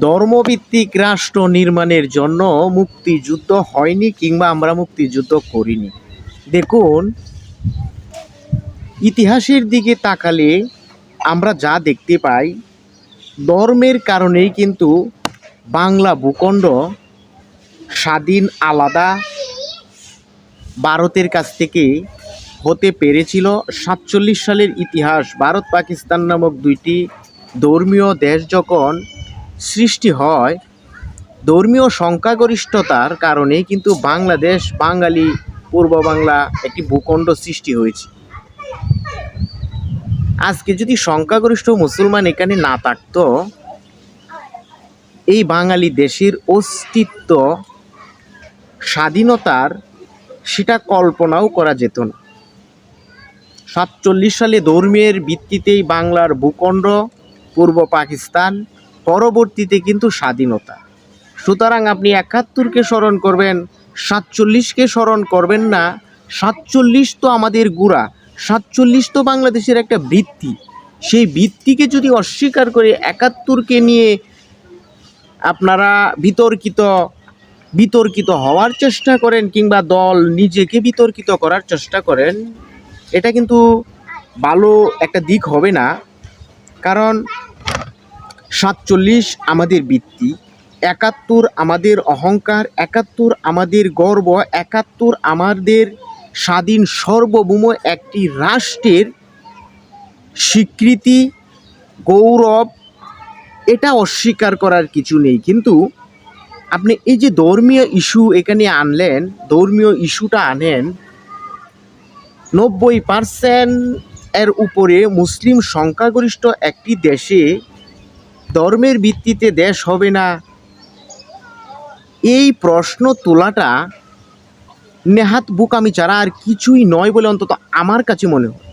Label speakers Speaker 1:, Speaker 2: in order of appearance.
Speaker 1: ধর্মভিত্তিক রাষ্ট্র নির্মাণের জন্য মুক্তিযুদ্ধ হয়নি কিংবা আমরা মুক্তিযুদ্ধ করিনি। দেখুন, ইতিহাসের দিকে তাকালে আমরা যা দেখতে পাই, ধর্মের কারণেই কিন্তু বাংলা ভূখণ্ড স্বাধীন আলাদা ভারতের কাছ থেকে হতে পেরেছিল। 47 সালের ইতিহাস, ভারত পাকিস্তান নামক দুইটি ধর্মীয় দেশ যখন সৃষ্টি হয়, ধর্মীয় সংখ্যাগরিষ্ঠতার কারণেই কিন্তু বাংলাদেশ, বাঙালি, পূর্ব বাংলা একটি ভূখণ্ড সৃষ্টি হয়েছে। আজকে যদি সংখ্যাগরিষ্ঠ মুসলমান এখানে না থাকতো, এই বাঙালি দেশের অস্তিত্ব, স্বাধীনতার, সেটা কল্পনাও করা যেত না। 47 সালে ধর্মের ভিত্তিতেই বাংলার ভূখণ্ড, পূর্ব পাকিস্তান, পরবর্তীতে কিন্তু স্বাধীনতা। সুতরাং আপনি 71কে স্মরণ করবেন, 47কে স্মরণ করবেন না। 47 তো আমাদের গোড়া, 47 তো বাংলাদেশের একটা ভিত্তি। সেই ভিত্তিকে যদি অস্বীকার করে 71কে নিয়ে আপনারা বিতর্কিত হওয়ার চেষ্টা করেন কিংবা দল নিজেকে বিতর্কিত করার চেষ্টা করেন, এটা কিন্তু ভালো একটা দিক হবে না। কারণ 47 আমাদের ভিত্তি, 71 আমাদের অহংকার, 71 আমাদের গর্ব, 71 আমাদের স্বাধীন সার্বভৌম একটি রাষ্ট্রের স্বীকৃতি, গৌরব। এটা অস্বীকার করার কিছু নেই। কিন্তু আপনি এই যে ধর্মীয় ইস্যু এখানে আনলেন, ধর্মীয় ইস্যুটা আনেন, 90% এর উপরে মুসলিম সংখ্যাগরিষ্ঠ একটি দেশে ধর্মের ভিত্তিতে দেশ হবে না, এই প্রশ্ন তোলাটা নেহাত বোকামি ছাড়া আর কিছুই নয় বলে অন্তত আমার কাছে মনে হয়।